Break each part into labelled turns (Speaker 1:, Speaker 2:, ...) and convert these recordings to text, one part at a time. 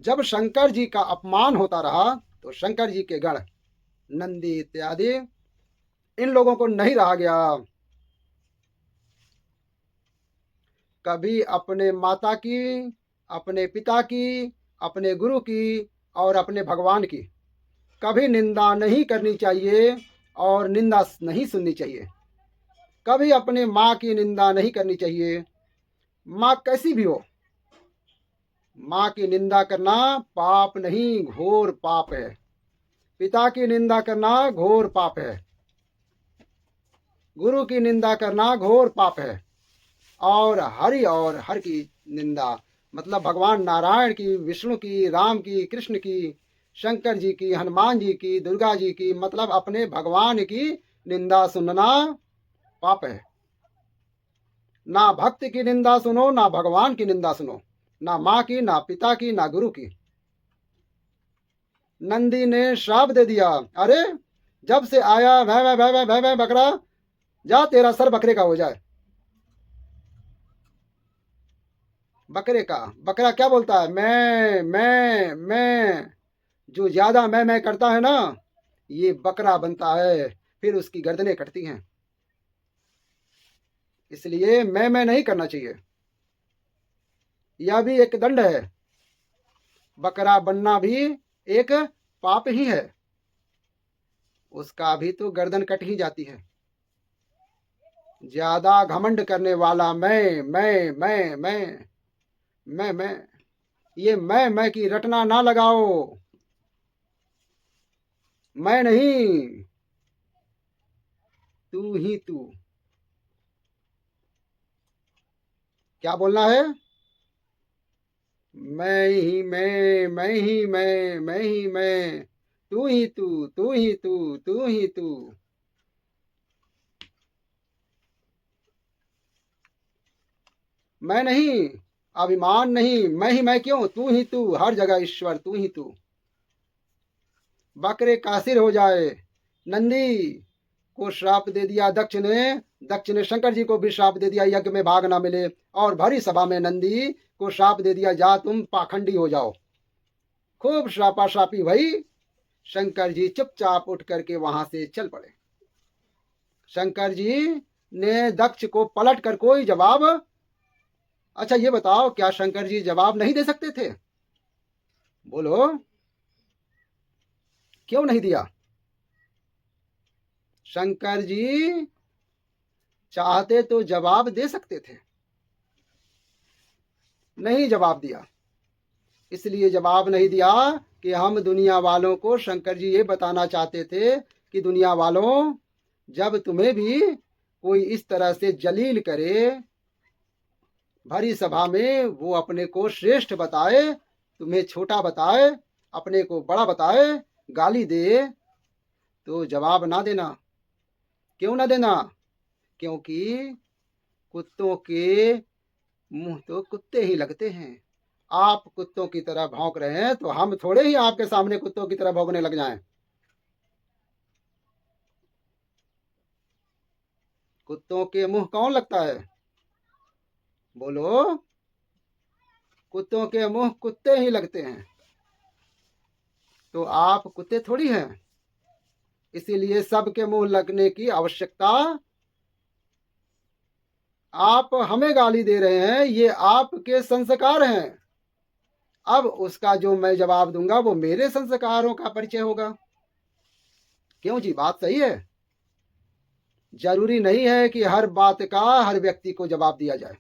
Speaker 1: जब शंकर जी का अपमान होता रहा तो शंकर जी के गण नंदी इत्यादि इन लोगों को नहीं रहा गया। कभी अपने माता की, अपने पिता की, अपने गुरु की और अपने भगवान की कभी निंदा नहीं करनी चाहिए और निंदा नहीं सुननी चाहिए। कभी अपने माँ की निंदा नहीं करनी चाहिए, माँ कैसी भी हो। माँ की निंदा करना पाप नहीं, घोर पाप है। पिता की निंदा करना घोर पाप है। गुरु की निंदा करना घोर पाप है। और हर की निंदा मतलब भगवान नारायण की, विष्णु की, राम की, कृष्ण की, शंकर जी की, हनुमान जी की, दुर्गा जी की, मतलब अपने भगवान की निंदा सुनना पाप है। ना भक्त की निंदा सुनो, ना भगवान की निंदा सुनो, ना माँ की, ना पिता की, ना गुरु की। नंदी ने श्राप दे दिया, अरे जब से आया भय भय भय भय भय भय बकरा, जा तेरा सर बकरे का हो जाए। बकरे का, बकरा क्या बोलता है? मैं। जो ज्यादा मैं करता है ना, ये बकरा बनता है, फिर उसकी गर्दनें कटती हैं। इसलिए मैं नहीं करना चाहिए। यह भी एक दंड है। बकरा बनना भी एक पाप ही है। उसका भी तो गर्दन कट ही जाती है। ज्यादा घमंड करने वाला मैं, ये मैं की रटना ना लगाओ। मैं नहीं, तू ही तू। क्या बोलना है? मैं ही मैं ही मैं ही मैं, तू ही तू, तू ही तू, तू ही तू। मैं नहीं, अभिमान नहीं, मैं ही मैं क्यों, तू ही तू, हर जगह ईश्वर, तू ही तू। बकरे का सिर हो जाए। नंदी को श्राप दे दिया दक्ष ने। दक्ष ने शंकर जी को भी श्राप दे दिया, यज्ञ में भाग ना मिले। और भरी सभा में नंदी को श्राप दे दिया, जा तुम पाखंडी हो जाओ। खूब श्रापा श्रापी भई। शंकर जी चुपचाप उठ करके वहां से चल पड़े। शंकर जी ने दक्ष को पलट कर कोई जवाब, अच्छा ये बताओ, क्या शंकर जी जवाब नहीं दे सकते थे? बोलो, क्यों नहीं दिया? शंकर जी चाहते तो जवाब दे सकते थे, नहीं जवाब दिया। इसलिए जवाब नहीं दिया कि हम दुनिया वालों को, शंकर जी ये बताना चाहते थे कि दुनिया वालों, जब तुम्हें भी कोई इस तरह से जलील करे भरी सभा में, वो अपने को श्रेष्ठ बताए, तुम्हें छोटा बताए, अपने को बड़ा बताए, गाली दे, तो जवाब ना देना। क्यों ना देना? क्योंकि कुत्तों के मुंह तो कुत्ते ही लगते हैं। आप कुत्तों की तरह भौंक रहे हैं, तो हम थोड़े ही आपके सामने कुत्तों की तरह भौंकने लग जाएं। कुत्तों के मुंह कौन लगता है? बोलो, कुत्तों के मुंह कुत्ते ही लगते हैं। तो आप कुत्ते थोड़ी हैं। इसीलिए सबके मुंह लगने की आवश्यकता, आप हमें गाली दे रहे हैं, ये आपके संस्कार हैं। अब उसका जो मैं जवाब दूंगा वो मेरे संस्कारों का परिचय होगा। क्यों जी, बात सही है। जरूरी नहीं है कि हर बात का हर व्यक्ति को जवाब दिया जाए।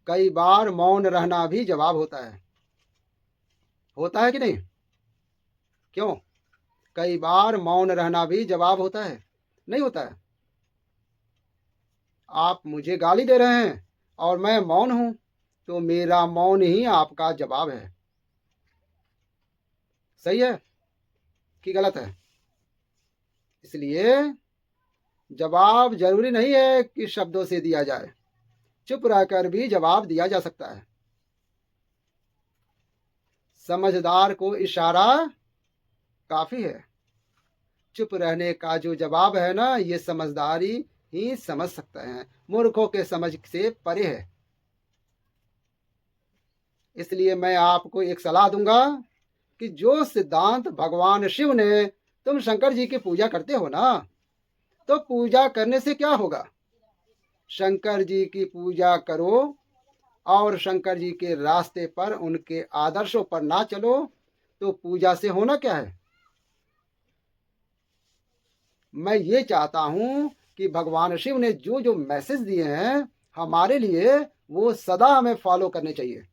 Speaker 1: कई बार मौन रहना भी जवाब होता है कि नहीं? क्यों? कई बार मौन रहना भी जवाब होता है, नहीं होता है? आप मुझे गाली दे रहे हैं और मैं मौन हूं, तो मेरा मौन ही आपका जवाब है। सही है कि गलत है? इसलिए जवाब जरूरी नहीं है कि शब्दों से दिया जाए, चुप रहकर भी जवाब दिया जा सकता है। समझदार को इशारा काफी है। चुप रहने का जो जवाब है ना, ये समझदारी ही समझ सकते हैं, मूर्खों के समझ से परे है। इसलिए मैं आपको एक सलाह दूंगा कि जो सिद्धांत भगवान शिव ने, तुम शंकर जी की पूजा करते हो ना, तो पूजा करने से क्या होगा? शंकर जी की पूजा करो और शंकर जी के रास्ते पर, उनके आदर्शों पर ना चलो तो पूजा से होना क्या है? मैं ये चाहता हूं कि भगवान शिव ने जो जो मैसेज दिए हैं हमारे लिए, वो सदा हमें फॉलो करने चाहिए।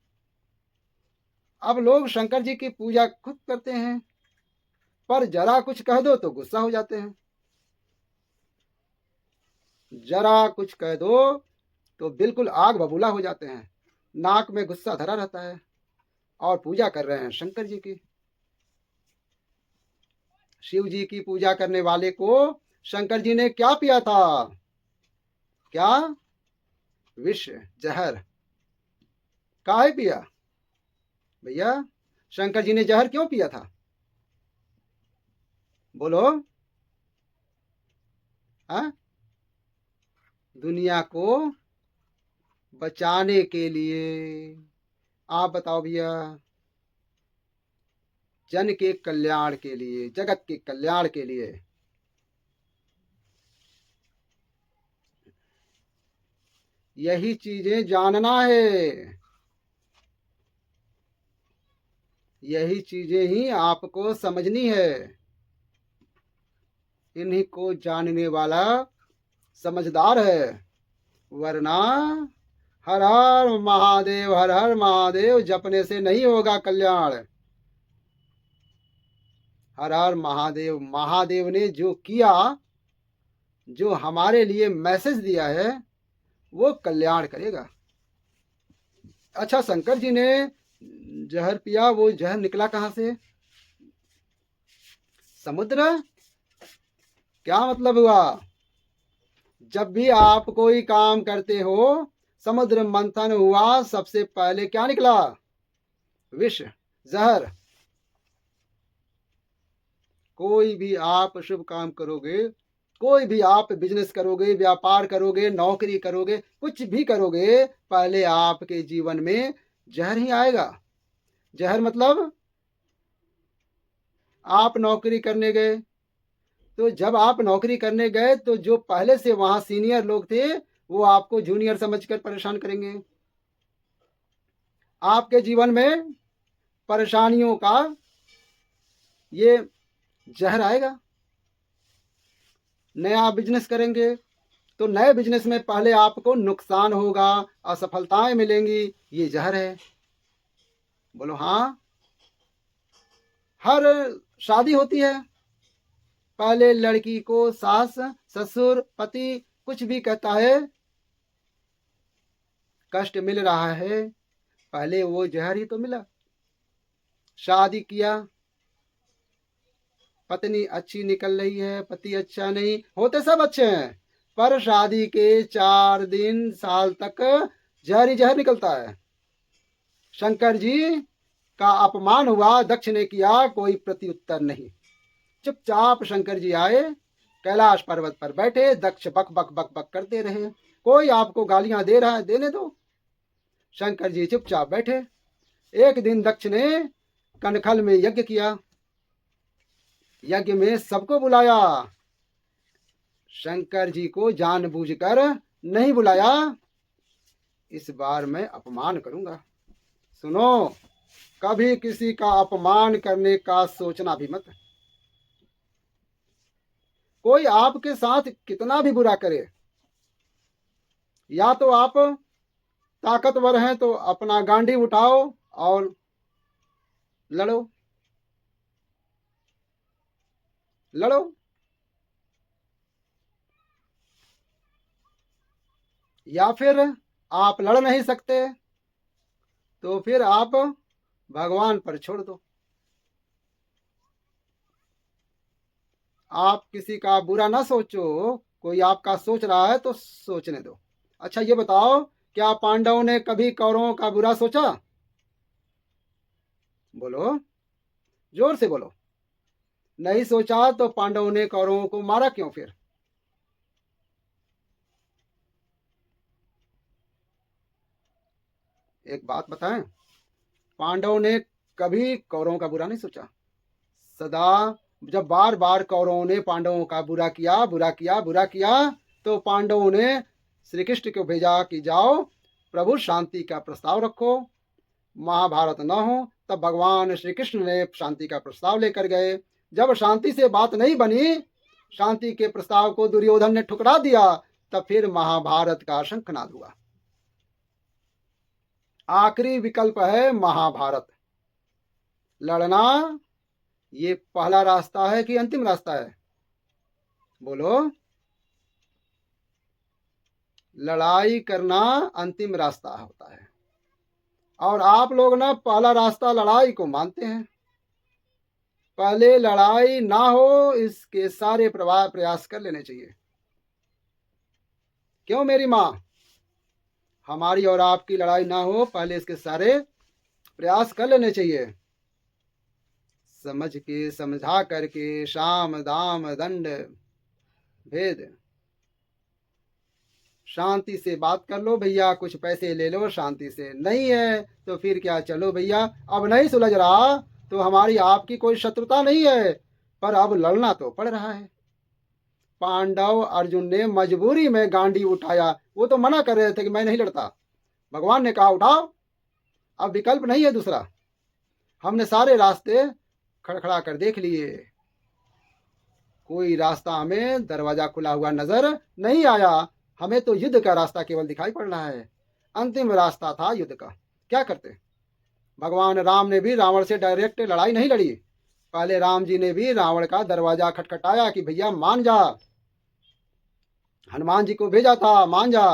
Speaker 1: अब लोग शंकर जी की पूजा खुद करते हैं, पर जरा कुछ कह दो तो गुस्सा हो जाते हैं। जरा कुछ कह दो तो बिल्कुल आग बबूला हो जाते हैं, नाक में गुस्सा धरा रहता है, और पूजा कर रहे हैं शंकर जी की। शिव जी की पूजा करने वाले को शंकर जी ने क्या पिया था? क्या? विष, जहर। काहे पिया भैया? शंकर जी ने जहर क्यों पिया था? बोलो। हाँ? दुनिया को बचाने के लिए। आप बताओ भैया। जन के कल्याण के लिए, जगत के कल्याण के लिए। यही चीजें जानना है, यही चीजें ही आपको समझनी है। इन्हीं को जानने वाला समझदार है, वरना हर हर महादेव, हर हर महादेव जपने से नहीं होगा कल्याण। हर हर महादेव, महादेव ने जो किया, जो हमारे लिए मैसेज दिया है, वो कल्याण करेगा। अच्छा, शंकर जी ने जहर पिया, वो जहर निकला कहां से? समुद्र? क्या मतलब हुआ? जब भी आप कोई काम करते हो, समुद्र मंथन हुआ, सबसे पहले क्या निकला? विष, जहर। कोई भी आप शुभ काम करोगे, कोई भी आप बिजनेस करोगे, व्यापार करोगे, नौकरी करोगे, कुछ भी करोगे, पहले आपके जीवन में जहर ही आएगा। जहर मतलब आप नौकरी करने गए, तो जब आप नौकरी करने गए तो जो पहले से वहां सीनियर लोग थे, वो आपको जूनियर समझकर परेशान करेंगे। आपके जीवन में परेशानियों का ये जहर आएगा। नया बिजनेस करेंगे तो नए बिजनेस में पहले आपको नुकसान होगा, असफलताएं मिलेंगी, ये जहर है। बोलो हाँ। हर शादी होती है, पहले लड़की को सास, ससुर, पति कुछ भी कहता है, कष्ट मिल रहा है, पहले वो जहर ही तो मिला। शादी किया, पत्नी अच्छी निकल रही है, पति अच्छा नहीं, होते सब अच्छे हैं, पर शादी के 4 दिन, साल तक जहर ही जहर निकलता है। शंकर जी का अपमान हुआ, दक्ष ने किया कोई प्रत्युत्तर नहीं। चुपचाप शंकर जी आए, कैलाश पर्वत पर बैठे, दक्ष बक बक बक बक करते रहे। कोई आपको गालियां दे रहा है, देने दो। शंकर जी चुपचाप बैठे। एक दिन दक्ष ने कनखल में यज्ञ किया, यज्ञ में सबको बुलाया, शंकर जी को जानबूझकर नहीं बुलाया। इस बार मैं अपमान करूंगा। सुनो, कभी किसी का अपमान करने का सोचना भी मत। कोई आपके साथ कितना भी बुरा करे, या तो आप ताकतवर हैं तो अपना गांडी उठाओ और लड़ो, लड़ो। या फिर आप लड़ नहीं सकते तो फिर आप भगवान पर छोड़ दो। आप किसी का बुरा ना सोचो, कोई आपका सोच रहा है तो सोचने दो। अच्छा ये बताओ, क्या पांडवों ने कभी कौरवों का बुरा सोचा? बोलो, जोर से बोलो। नहीं सोचा तो पांडवों ने कौरवों को मारा क्यों फिर? एक बात बताएं, पांडवों ने कभी कौरवों का बुरा नहीं सोचा। सदा जब बार बार कौरवों ने पांडवों का बुरा किया, बुरा किया, तो पांडवों ने श्री कृष्ण को भेजा कि जाओ प्रभु शांति का प्रस्ताव रखो, महाभारत न हो। तब भगवान श्री कृष्ण ने शांति का प्रस्ताव लेकर गए। जब शांति से बात नहीं बनी, शांति के प्रस्ताव को दुर्योधन ने ठुकरा दिया, तब फिर महाभारत का शंखनाद हुआ। आखिरी विकल्प है महाभारत। लड़ना ये पहला रास्ता है कि अंतिम रास्ता है? बोलो। लड़ाई करना अंतिम रास्ता होता है, और आप लोग ना पहला रास्ता लड़ाई को मानते हैं। पहले लड़ाई ना हो इसके सारे प्रयास कर लेने चाहिए। क्यों मेरी माँ? हमारी और आपकी लड़ाई ना हो, पहले इसके सारे प्रयास कर लेने चाहिए। समझ के, समझा करके, शाम दाम दंड भेद, शांति से बात कर लो भैया, कुछ पैसे ले लो शांति से। नहीं है तो फिर क्या, चलो भैया अब नहीं सुलझ रहा तो हमारी आपकी कोई शत्रुता नहीं है, पर अब लड़ना तो पड़ रहा है। पांडव अर्जुन ने मजबूरी में गांडी उठाया। वो तो मना कर रहे थे कि मैं नहीं लड़ता। भगवान ने कहा उठाओ, अब विकल्प नहीं है दूसरा। हमने सारे रास्ते खड़खड़ा कर देख लिए, कोई रास्ता हमें दरवाजा खुला हुआ नजर नहीं आया। हमें तो युद्ध का रास्ता केवल दिखाई पड़ रहा है। अंतिम रास्ता था युद्ध का। क्या करते? भगवान राम ने भी रावण से डायरेक्ट लड़ाई नहीं लड़ी। पहले राम जी ने भी रावण का दरवाजा खटखटाया कि भैया मान जा। हनुमान जी को भेजा था, मान जा।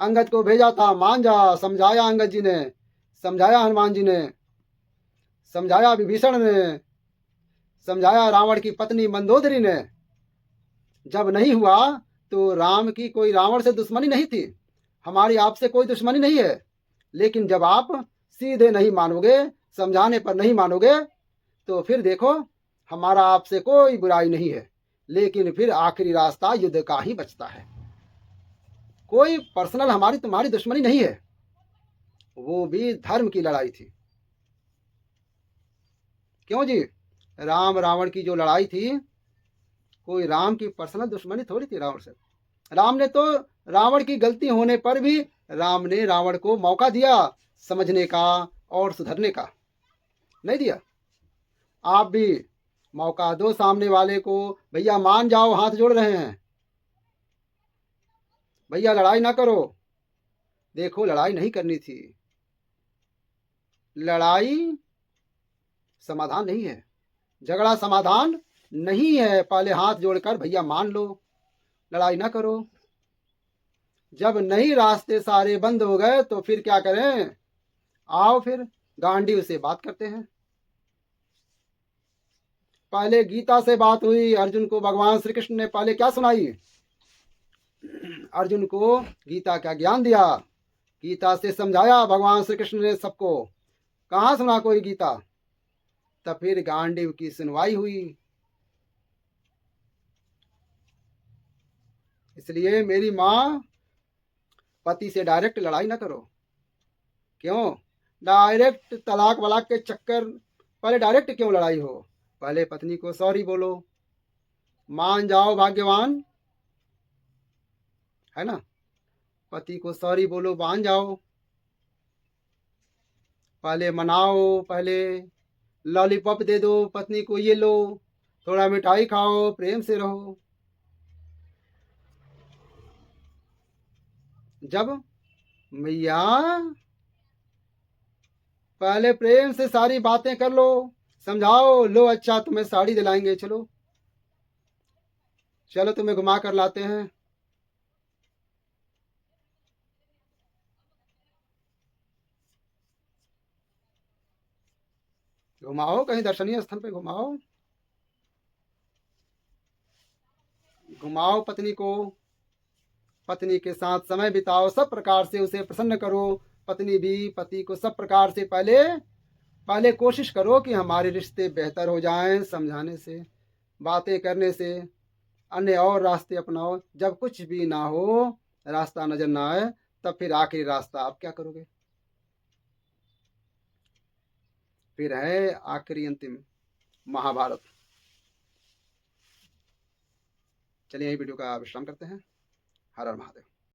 Speaker 1: अंगद को भेजा था, मान जा। समझाया अंगद जी ने, समझाया हनुमान जी ने, समझाया विभीषण ने, समझाया रावण की पत्नी मंदोदरी ने। जब नहीं हुआ तो राम की कोई रावण से दुश्मनी नहीं थी, हमारी आपसे कोई दुश्मनी नहीं है। लेकिन जब आप सीधे नहीं मानोगे, समझाने पर नहीं मानोगे, तो फिर देखो हमारा आपसे कोई बुराई नहीं है, लेकिन फिर आखिरी रास्ता युद्ध का ही बचता है। कोई पर्सनल हमारी तुम्हारी दुश्मनी नहीं है, वो भी धर्म की लड़ाई थी। क्यों जी? राम रावण की जो लड़ाई थी, कोई राम की पर्सनल दुश्मनी थोड़ी थी रावण से। राम ने तो रावण की गलती होने पर भी राम ने रावण को मौका दिया समझने का और सुधरने का, नहीं दिया? आप भी मौका दो सामने वाले को। भैया मान जाओ, हाथ जोड़ रहे हैं, भैया लड़ाई ना करो। देखो लड़ाई नहीं करनी थी। लड़ाई समाधान नहीं है, झगड़ा समाधान नहीं है। पहले हाथ जोड़कर भैया मान लो, लड़ाई ना करो। जब नहीं रास्ते सारे बंद हो गए तो फिर क्या करें? आओ फिर गांडीव से बात करते हैं। पहले गीता से बात हुई। अर्जुन को भगवान श्री कृष्ण ने पहले क्या सुनाई? अर्जुन को गीता का ज्ञान दिया, गीता से समझाया भगवान श्री कृष्ण ने सबको। कहाँ सुना कोई गीता? तब फिर गांडीव की सुनवाई हुई। इसलिए मेरी माँ, पति से डायरेक्ट लड़ाई ना करो। क्यों? डायरेक्ट तलाक वलाक के चक्कर, पहले डायरेक्ट क्यों लड़ाई हो? पहले पत्नी को सॉरी बोलो, मान जाओ, भाग्यवान है ना। पति को सॉरी बोलो, मान जाओ, पहले मनाओ, पहले लॉलीपॉप दे दो पत्नी को, ये लो, थोड़ा मिठाई खाओ, प्रेम से रहो। जब मैया पहले प्रेम से सारी बातें कर लो, समझाओ, लो अच्छा तुम्हें साड़ी दिलाएंगे, चलो चलो तुम्हें घुमा कर लाते हैं। घुमाओ, कहीं दर्शनीय स्थल पे घुमाओ, घुमाओ पत्नी को, पत्नी के साथ समय बिताओ, सब प्रकार से उसे प्रसन्न करो। पत्नी भी पति को सब प्रकार से पहले पहले कोशिश करो कि हमारे रिश्ते बेहतर हो जाएं। समझाने से, बातें करने से, अन्य और रास्ते अपनाओ। जब कुछ भी ना हो, रास्ता नजर ना आए, तब फिर आखिरी रास्ता आप क्या करोगे? फिर है आखिरी अंतिम महाभारत। चलिए यही वीडियो का विश्राम करते हैं। हर हर महादेव।